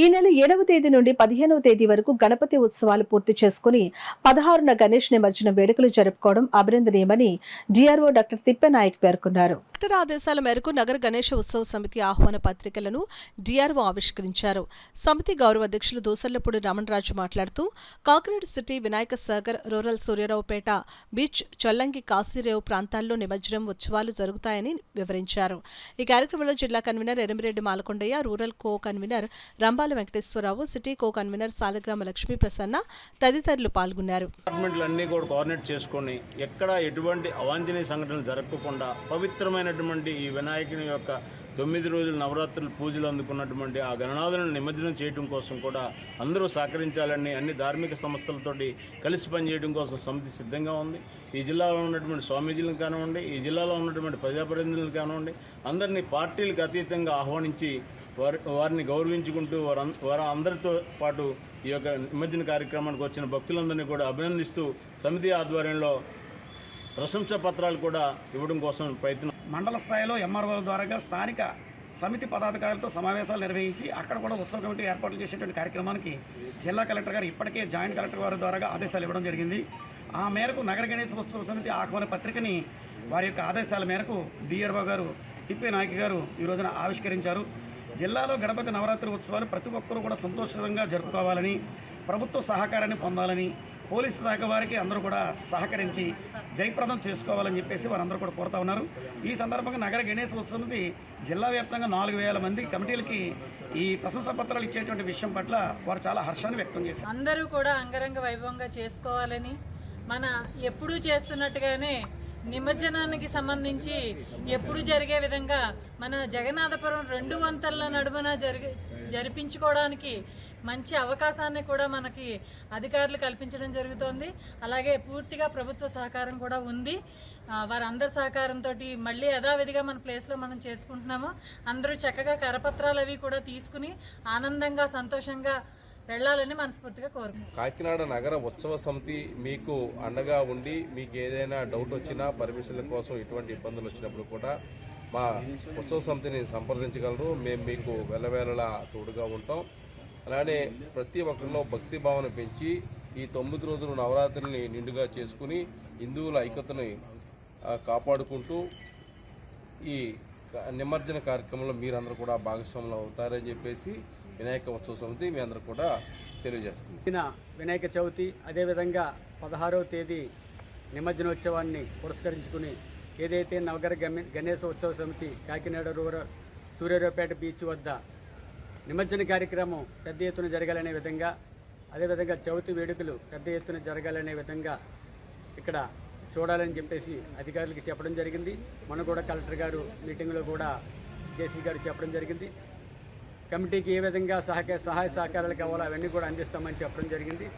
ఈ నెల 7వ తేదీ నుండి 15వ తేదీ వరకు గణపతి ఉత్సవాలు పూర్తి చేసుకుని 16న గణేష్ నిమజ్జనం వేడుకలు జరుపుకోవడం అభినందనీయమని డిఆర్ఓ డాక్టర్ తిప్పనాయక్ పేర్కొన్నారు. కలెక్టర్ ఆదేశాల మేరకు నగర గణేష ఉత్సవ సమితి ఆహ్వాన పత్రికలను డిఆర్ఓ ఆవిష్కరించారు. సమితి గౌరవ అధ్యక్షులు దూసర్లపూడి రమణరాజు మాట్లాడుతూ Kakinada city, Vinayaka Sagar, rural Suryaraopeta, beach, Chollangi, Kasirevu ప్రాంతాల్లో నిమజ్జనం ఉత్సవాలు జరుగుతాయని వివరించారు. ఈ కార్యక్రమంలో జిల్లా convener Erimireddy Malakondaiah, rural co convener Rambala Venkateswararao, city co convener Salagrama Lakshmi Prasanna తదితరులు పాల్గొన్నారు. డిపార్ట్మెంట్లన్నీ కూడా కోఆర్డినేట్ చేసుకొని ఎక్కడ ఎటువంటి అవాంఛనీయ సంఘటనలు జరగకుండా పవిత్రమైనటువంటి ఈ వినాయకుని యొక్క 9 రోజుల నవరాత్రులు పూజలు అందుకున్నటువంటి ఆ గణనాథులను నిమజ్జనం చేయడం కోసం కూడా అందరూ సహకరించాలని అన్ని ధార్మిక సంస్థలతోటి కలిసి పనిచేయడం కోసం సమితి సిద్ధంగా ఉంది. ఈ జిల్లాలో ఉన్నటువంటి స్వామీజీలను కానివ్వండి, ఈ జిల్లాలో ఉన్నటువంటి ప్రజాప్రతినిధులను కానివ్వండి, అందరినీ పార్టీలకు అతీతంగా ఆహ్వానించి వారిని గౌరవించుకుంటూ వారి అందరితో పాటు ఈ యొక్క నిమజ్జన కార్యక్రమానికి వచ్చిన భక్తులందరినీ కూడా అభినందిస్తూ సమితి ఆధ్వర్యంలో ప్రశంసా పత్రాలు కూడా ఇవ్వడం కోసం ప్రయత్నం. మండల స్థాయిలో ఎంఆర్ఓ ద్వారా స్థానిక సమితి పదాధికారులతో సమావేశాలు నిర్వహించి అక్కడ కూడా ఉత్సవ కమిటీ ఏర్పాట్లు చేసేటువంటి కార్యక్రమానికి జిల్లా కలెక్టర్ గారు ఇప్పటికే జాయింట్ కలెక్టర్ గారి ద్వారా ఆదేశాలు ఇవ్వడం జరిగింది. ఆ మేరకు నగర గణేశ ఉత్సవ సమితి ఆహ్వాన పత్రికని వారి యొక్క ఆదేశాల మేరకు డిఆర్ఓ గారు తిప్పనాయక్ గారు ఈ రోజున ఆవిష్కరించారు. జిల్లాలో గణపతి నవరాత్రి ఉత్సవాలు ప్రతి ఒక్కరూ కూడా సంతోషంగా జరుపుకోవాలని, ప్రభుత్వ సహకారాన్ని పొందాలని, పోలీసు శాఖ వారికి అందరూ కూడా సహకరించి జయప్రదం చేసుకోవాలని చెప్పేసి వారందరూ కూడా కోరుతా ఉన్నారు. ఈ సందర్భంగా నగర గణేశ ఉత్సవంకి జిల్లా వ్యాప్తంగా 4000 మంది కమిటీలకి ఈ ప్రశంసా పత్రాలు ఇచ్చేటువంటి విషయం పట్ల వారు చాలా హర్షాన్ని వ్యక్తం చేశారు. అందరూ కూడా అంగరంగ వైభవంగా చేసుకోవాలని, మన ఎప్పుడూ చేస్తున్నట్టుగానే నిమజ్జనానికి సంబంధించి ఎప్పుడు జరిగే విధంగా మన జగన్నాథపురం 2 వంతెనల నడుమన జరిపించుకోవడానికి మంచి అవకాశాన్ని కూడా మనకి అధికారులు కల్పించడం జరుగుతోంది. అలాగే పూర్తిగా ప్రభుత్వ సహకారం కూడా ఉంది. వారందరి సహకారంతో మళ్ళీ యథావిధిగా మన ప్లేస్లో మనం చేసుకుంటున్నాము. అందరూ చక్కగా కరపత్రాలు అవి కూడా తీసుకుని ఆనందంగా సంతోషంగా వెళ్ళాలని మనస్ఫూర్తిగా కోరుకుంటున్నాం. కాకినాడ నగర ఉత్సవ సమితి మీకు అండగా ఉండి మీకు ఏదైనా డౌట్ వచ్చినా, పర్మిషన్ల కోసం ఎటువంటి ఇబ్బందులు వచ్చినప్పుడు కూడా మా ఉత్సవ సమితిని సంప్రదించగలరు. మేము మీకు వెళ్ళవేళలా తోడుగా ఉంటాం. అలానే ప్రతి ఒక్కరిలో భక్తి భావన పెంచి ఈ 9 రోజులు నవరాత్రుల్ని నిండుగా చేసుకుని హిందువుల ఐక్యతని కాపాడుకుంటూ ఈ నిమజ్జన కార్యక్రమంలో మీరందరూ కూడా భాగస్వాములు అవుతారని చెప్పేసి వినాయక ఉత్సవ సమితి మీ అందరూ కూడా తెలియజేస్తుంది. వినాయక చవితి, అదేవిధంగా 16వ తేదీ నిమజ్జనోత్సవాన్ని పురస్కరించుకుని ఏదైతే నగర గణేశ ఉత్సవ సమితి కాకినాడ రూరల్ సూర్యారావుపేట బీచ్ వద్ద నిమజ్జన కార్యక్రమం పెద్ద ఎత్తున జరగాలనే విధంగా, అదేవిధంగా చవితి వేడుకలు పెద్ద ఎత్తున జరగాలనే విధంగా ఇక్కడ చూడాలని చెప్పేసి అధికారులకి చెప్పడం జరిగింది. మొన్న కూడా కలెక్టర్ గారు మీటింగ్లో కూడా జేసీ గారు చెప్పడం జరిగింది. కమిటీకి ఏ విధంగా సహాయ సహకారాలు కావాలో అవన్నీ కూడా అందిస్తామని చెప్పడం జరిగింది.